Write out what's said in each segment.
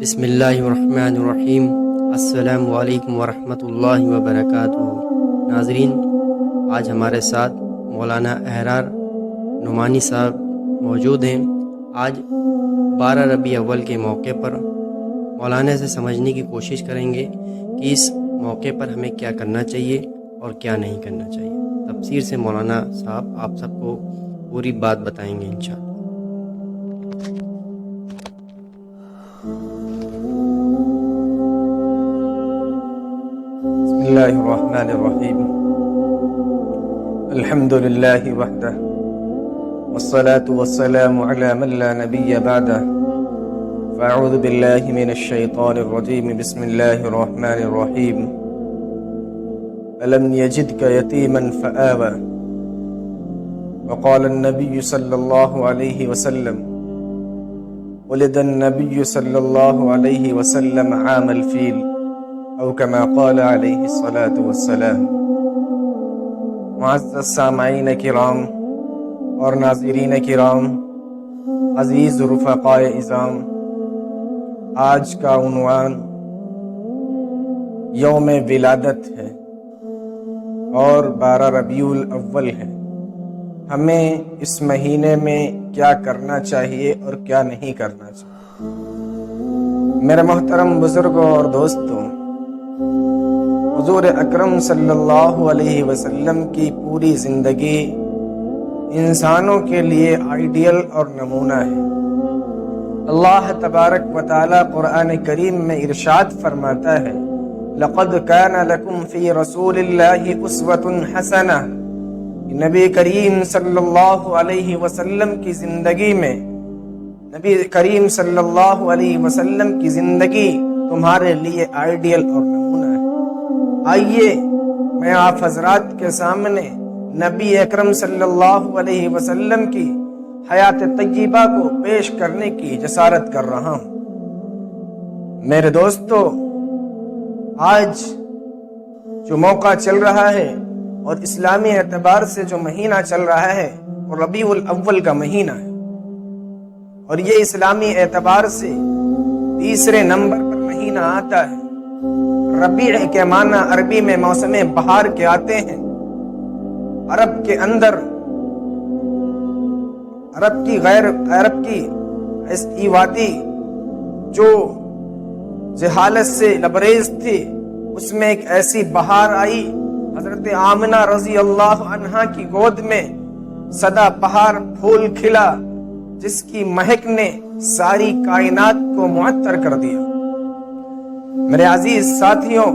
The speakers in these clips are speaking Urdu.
بسم اللہ الرحمن الرحیم۔ السلام علیکم ورحمۃ اللہ وبرکاتہ۔ ناظرین، آج ہمارے ساتھ مولانا احرار نعمانی صاحب موجود ہیں۔ آج 12 ربیع اول کے موقع پر مولانا سے سمجھنے کی کوشش کریں گے کہ اس موقع پر ہمیں کیا کرنا چاہیے اور کیا نہیں کرنا چاہیے۔ تفسیر سے مولانا صاحب آپ سب کو پوری بات بتائیں گے انشاءاللہ۔ بسم اللہ الرحمن الرحیم۔ الحمد للہ وحدہ والصلاة والسلام علی من لا نبی بعدہ، فاعوذ باللہ من الشیطان الرجیم۔ بسم اللہ الرحمن الرحیم۔ ألم يجدك يتيما فآوى، وقال النبي صلى الله عليه وسلم ولد النبي صلى الله عليه وسلم عام الفيل، أو كما قال عليه الصلاة والسلام۔ معزز سامعین کرام اور ناظرین کرام، عزیز رفقائے اعظام، آج کا عنوان یوم ولادت ہے اور 12 ربیع الاول ہے۔ ہمیں اس مہینے میں کیا کرنا چاہیے اور کیا نہیں کرنا چاہیے؟ میرے محترم بزرگوں اور دوستوں، حضور اکرم صلی اللہ علیہ وسلم کی پوری زندگی انسانوں کے لیے آئیڈیل اور نمونہ ہے۔ اللہ تبارک و تعالی قرآن کریم میں ارشاد فرماتا ہے، لقد کان لکم فی رسول اللہ اسوۃ حسنہ۔ نبی کریم صلی اللہ علیہ وسلم کی زندگی میں، نبی کریم صلی اللہ علیہ وسلم کی زندگی تمہارے لیے آئیڈیل اور نمونہ ہے۔ آئیے میں آپ حضرات کے سامنے نبی اکرم صلی اللہ علیہ وسلم کی حیات طیبہ کو پیش کرنے کی جسارت کر رہا ہوں۔ میرے دوستو، آج جو موقع چل رہا ہے اور اسلامی اعتبار سے جو مہینہ چل رہا ہے وہ ربیع الاول کا مہینہ ہے، اور یہ اسلامی اعتبار سے تیسرے نمبر پر مہینہ آتا ہے۔ ربیع کے معنی عربی میں موسم بہار کے آتے ہیں۔ عرب کے اندر عرب کی ایسی وادی جو جہالت سے لبریز تھی، اس میں ایک ایسی بہار آئی، حضرت آمنہ رضی اللہ عنہا کی گود میں سدا بہار پھول کھلا، جس کی مہک نے ساری کائنات کو معطر کر دیا۔ میرے عزیز ساتھیوں،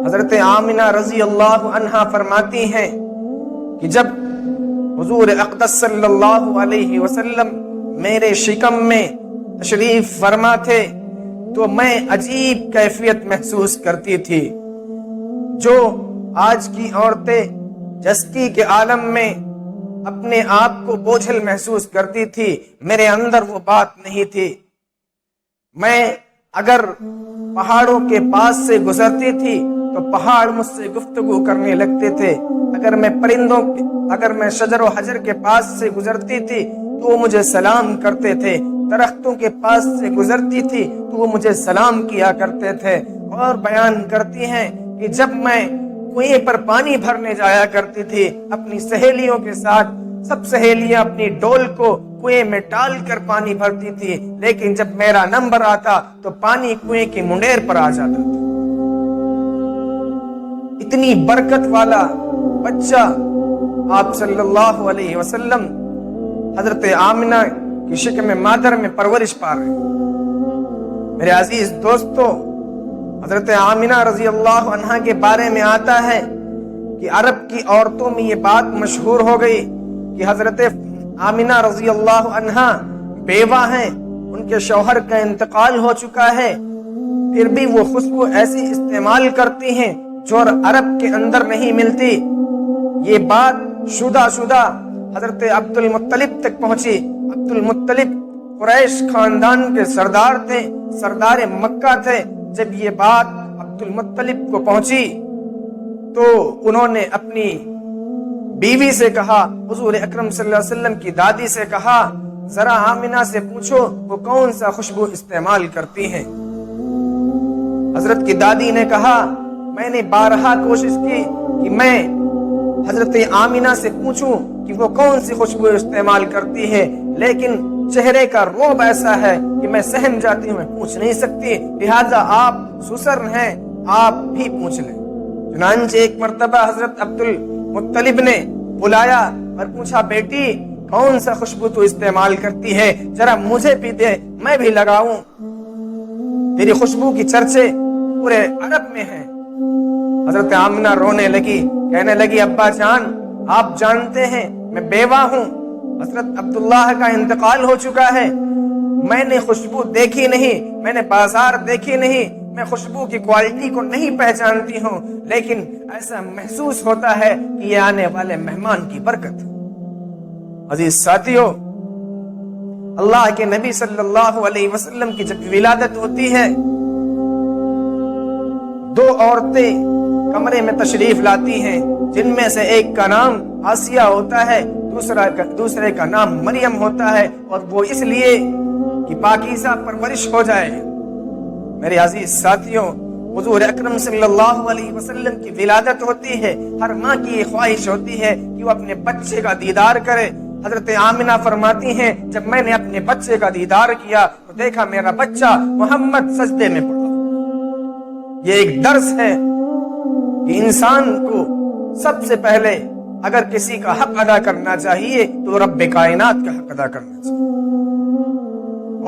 حضرت آمنہ رضی اللہ عنہا فرماتی ہیں کہ جب حضور اقدس صلی اللہ علیہ وسلم میرے شکم میں تشریف فرما تھے تو میں عجیب کیفیت محسوس کرتی تھی۔ جو آج کی عورتیں جستی کے عالم میں اپنے آپ کو بوجھل محسوس کرتی تھی، میرے اندر وہ بات نہیں تھی۔ میں اگر پہاڑوں کے پاس سے گزرتی تھی تو پہاڑ مجھ سے گفتگو کرنے لگتے تھے۔ اگر میں شجر و حجر کے پاس سے گزرتی تھی تو وہ مجھے سلام کرتے تھے۔ درختوں کے پاس سے گزرتی تھی تو وہ مجھے سلام کیا کرتے تھے۔ اور بیان کرتی ہیں کہ جب میں کنویں پر پانی بھرنے جایا کرتی تھی اپنی سہیلیوں کے ساتھ، سب سہیلیاں اپنی ڈول کو کنویں میں ڈال کر پانی بھرتی تھی، لیکن جب میرا نمبر آتا تو پانی کنویں کی منڈیر پر آ جاتا تھا۔ اتنی برکت والا بچہ آپ صلی اللہ علیہ وسلم حضرت آمنہ کی شکم مادر میں پرورش پا رہے ہیں۔ میرے عزیز دوستو، حضرت آمنہ رضی اللہ عنہا کے بارے میں آتا ہے کہ عرب کی عورتوں میں یہ بات مشہور ہو گئی کہ حضرت آمنہ رضی اللہ عنہا بیوہ ہیں، ان کے شوہر کا انتقال ہو چکا ہے، پھر بھی وہ خوشبو ایسی استعمال کرتی ہیں جو عرب کے اندر نہیں ملتی۔ یہ بات شدہ حضرت عبد المطلب تک پہنچی۔ عبد المطلب قریش خاندان کے سردار تھے، سردار مکہ تھے۔ جب یہ بات عبد المطلب کو پہنچی تو انہوں نے اپنی بیوی سے کہا، حضور اکرم صلی اللہ علیہ وسلم کی دادی سے کہا، ذرا آمنہ سے پوچھو وہ کون سا خوشبو استعمال کرتی ہیں۔ حضرت کی دادی نے کہا میں نے بارہا کوشش کی کہ میں حضرت آمنہ سے پوچھوں کہ وہ کون سی خوشبو استعمال کرتی ہے، لیکن چہرے کا رعب ایسا ہے کہ میں سہم جاتی ہوں، میں پوچھ نہیں سکتی، لہذا آپ سسر ہیں، آپ بھی پوچھ لیں۔ چنانچہ ایک مرتبہ حضرت عبد المطلب نے بلایا اور پوچھا بیٹی کون سا خوشبو تو استعمال کرتی ہے، ذرا مجھے بھی دے میں بھی لگاؤں، تیری خوشبو کی چرچے پورے عرب میں ہیں۔ حضرت آمنہ رونے لگی، کہنے لگی ابا جان آپ جانتے ہیں میں بیوہ ہوں، حضرت عبداللہ کا انتقال ہو چکا ہے، میں نے خوشبو دیکھی نہیں، میں نے بازار دیکھی نہیں، میں خوشبو کی کوالٹی کو نہیں پہچانتی ہوں، لیکن ایسا محسوس ہوتا ہے کہ یہ آنے والے مہمان کی برکت۔ عزیز ساتھیو، اللہ کے نبی صلی اللہ علیہ وسلم کی جب ولادت ہوتی ہے، دو عورتیں کمرے میں تشریف لاتی ہیں، جن میں سے ایک کا نام آسیہ ہوتا ہے، دوسرے کا نام مریم ہوتا ہے، اور وہ اس لیے کہ پاکیزہ پرورش ہو جائے۔ میرے عزیز ساتھیوں، حضور اکرم صلی اللہ علیہ وسلم کی ولادت ہوتی ہے، ہر ماں کی یہ خواہش ہوتی ہے کہ وہ اپنے بچے کا دیدار کرے۔ حضرت آمنہ فرماتی ہیں جب میں نے اپنے بچے کا دیدار کیا تو دیکھا میرا بچہ محمد سجدے میں پڑا۔ یہ ایک درس ہے کہ انسان کو سب سے پہلے اگر کسی کا حق ادا کرنا چاہیے تو رب کائنات کا حق ادا کرنا چاہیے۔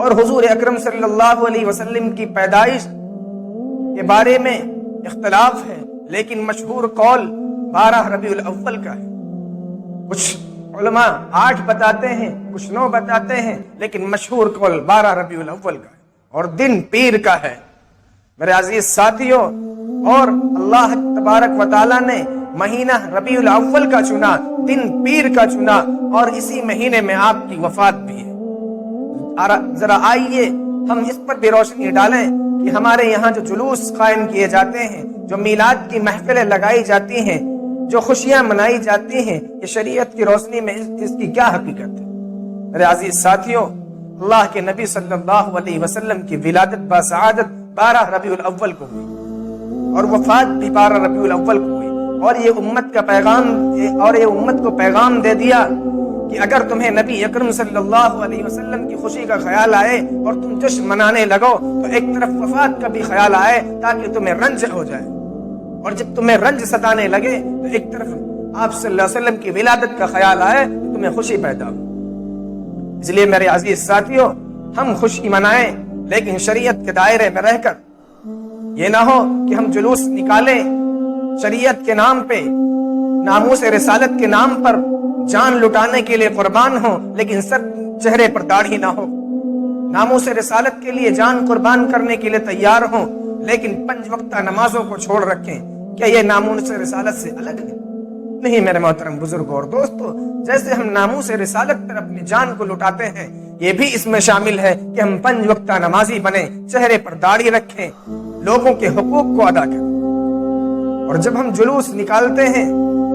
اور حضور اکرم صلی اللہ علیہ وسلم کی پیدائش کے بارے میں اختلاف ہے، لیکن مشہور قول 12 ربیع الاول کا ہے۔ کچھ علماء 8 بتاتے ہیں، کچھ 9 بتاتے ہیں، لیکن مشہور قول 12 ربیع الاول کا ہے، اور دن پیر کا ہے۔ میرے عزیز ساتھیوں، اور اللہ تبارک و تعالیٰ نے مہینہ ربیع الاول کا چنا، دن پیر کا چنا، اور اسی مہینے میں آپ کی وفات بھی ہے۔ ذرا آئیے ہم اس پر بھی روشنی ڈالیں کہ ہمارے یہاں جو جلوس قائم کیے جاتے ہیں، جو میلاد کی محفلیں لگائی جاتی ہیں، جو خوشیاں منائی جاتی ہیں، یہ شریعت کی روشنی میں اس کی کیا حقیقت ہے؟ میرے عزیز ساتھیوں، اللہ کے نبی صلی اللہ علیہ وسلم کی ولادت بسعادت 12 ربیع الاول کو ہوئی، اور وفات بھی 12 ربیع الاول کو ہوئی، اور یہ امت کو پیغام دے دیا کہ اگر تمہیں نبی اکرم صلی اللہ علیہ وسلم کی خوشی کا خیال آئے اور تم جشن منانے لگو تو ایک طرف وفات کا بھی خیال آئے تاکہ تمہیں رنج ہو جائے، اور جب تمہیں رنج ستانے لگے تو ایک طرف آپ صلی اللہ علیہ وسلم کی ولادت کا خیال آئے تو تمہیں خوشی پیدا ہو۔ اس لیے میرے عزیز ساتھیوں، ہم خوشی منائیں لیکن شریعت کے دائرے میں رہ کر، یہ نہ ہو کہ ہم جلوس نکالیں شریعت کے نام پہ، ناموس رسالت کے نام پر جان لٹانے کے لیے قربان ہوں، لیکن سر چہرے پر داڑھی نہ ہو، ناموس رسالت کے لیے جان قربان کرنے کے لیے تیار ہوں، لیکن 5 وقتہ نمازوں کو چھوڑ رکھیں۔ کیا یہ ناموس رسالت سے الگ ہے؟ نہیں میرے محترم بزرگوں اور دوستو، جیسے ہم ناموس رسالت پر اپنی جان کو لٹاتے ہیں، یہ بھی اس میں شامل ہے کہ ہم 5 وقتہ نمازی بنیں، چہرے پر داڑھی رکھیں، لوگوں کے حقوق کو ادا کریں۔ اور جب ہم جلوس نکالتے ہیں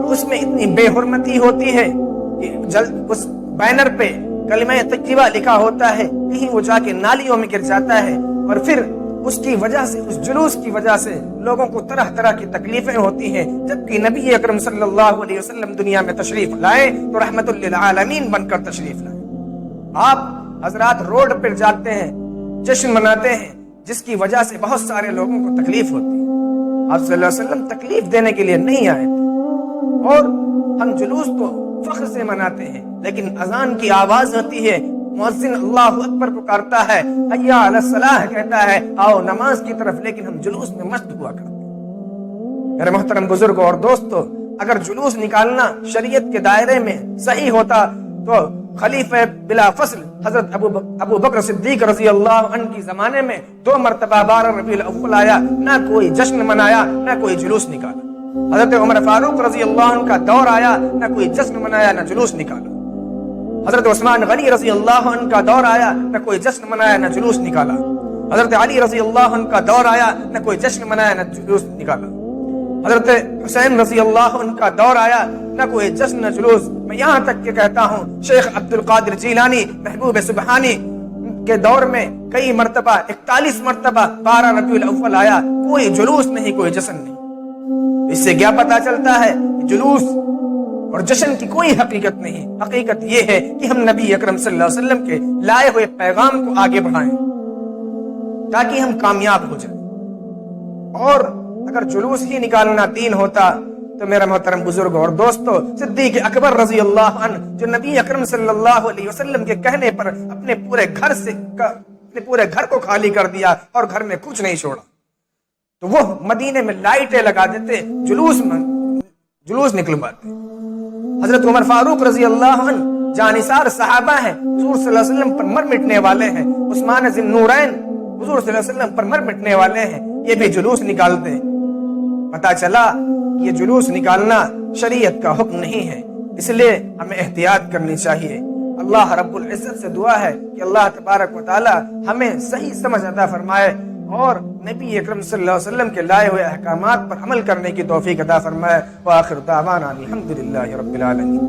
تو اس میں اتنی بے حرمتی ہوتی ہے کہ اس بینر پہ کلمہ طیبہ لکھا ہوتا ہے، کہیں وہ جا کے نالیوں میں گر جاتا ہے، اور پھر اس کی وجہ سے، اس جلوس کی وجہ سے لوگوں کو طرح طرح کی تکلیفیں ہوتی ہیں، جبکہ نبی اکرم صلی اللہ علیہ وسلم دنیا میں تشریف لائے تو رحمت للعالمین بن کر تشریف لائے۔ آپ حضرات روڈ پر جاتے ہیں، جشن مناتے ہیں، جس کی وجہ سے بہت سارے لوگوں کو تکلیف ہوتی ہے۔ آپ صلی اللہ علیہ وسلم تکلیف دینے کے لیے نہیں آئے تھے، اور ہم جلوس تو فخر سے مناتے ہیں، لیکن اذان کی آواز ہوتی ہے، مؤذن اللہ اکبر پکارتا ہے، حی علی الصلاح کہتا ہے، آؤ نماز کی طرف، لیکن ہم جلوس میں مست ہوا کرتے ہیں۔ میرے محترم بزرگوں اور دوستو، اگر جلوس نکالنا شریعت کے دائرے میں صحیح ہوتا تو خلیفہ بلا فصل حضرت ابو بکر صدیق رضی اللہ عنہ کی زمانے میں 2 مرتبہ 12 ربیع الاول آیا، نہ کوئی جشن منایا نہ کوئی جلوس نکالا۔ حضرت عمر فاروق رضی اللہ عنہ کا دور آیا، نہ کوئی جشن منایا نہ جلوس نکالا۔ حضرت عثمان غنی رضی اللہ عنہ کا دور آیا، نہ کوئی جشن منایا نہ جلوس نکالا۔ حضرت علی رضی اللہ عنہ کا دور آیا، نہ کوئی جشن منایا نہ جلوس نکالا۔ حضرت حسین رضی اللہ عنہ کا دور آیا، نہ کوئی جشن نہ جلوس. میں یہاں تک کہ کہتا ہوں شیخ عبد القادر جیلانی محبوب سبحانی کے دور میں کئی مرتبہ 41 مرتبہ 12 ربیع الاول آیا، کوئی جلوس نہیں، کوئی جشن نہیں. اس سے کیا پتا چلتا ہے کہ جلوس اور جشن کی کوئی حقیقت نہیں. حقیقت یہ ہے کہ ہم نبی اکرم صلی اللہ علیہ وسلم کے لائے ہوئے پیغام کو آگے بڑھائیں تاکہ ہم کامیاب ہو جائیں. اور اگر جلوس ہی نکالنا دین ہوتا تو میرا محترم بزرگ اور دوستو، صدیق اکبر رضی اللہ عنہ جو نبی اکرم صلی اللہ علیہ وسلم کے کہنے پر اپنے پورے گھر کو خالی کر دیا اور گھر میں کچھ نہیں چھوڑا، تو وہ مدینے میں لائٹیں لگا دیتے، جلوس نکلواتے. حضرت عمر فاروق رضی اللہ عنہ جانثار صحابہ ہیں، حضور صلی اللہ علیہ وسلم پر مر مٹنے والے ہیں. عثمان ذی النورین حضور صلی اللہ علیہ وسلم پر مر مٹنے والے ہیں، یہ بھی جلوس نکالتے. پتا چلا کہ یہ جلوس نکالنا شریعت کا حکم نہیں ہے، اس لیے ہمیں احتیاط کرنی چاہیے. اللہ رب العزت سے دعا ہے کہ اللہ تبارک و تعالی ہمیں صحیح سمجھ عطا فرمائے اور نبی اکرم صلی اللہ علیہ وسلم کے لائے ہوئے احکامات پر عمل کرنے کی توفیق عطا فرمائے. وآخر دعوانا الحمدللہ رب العالمین.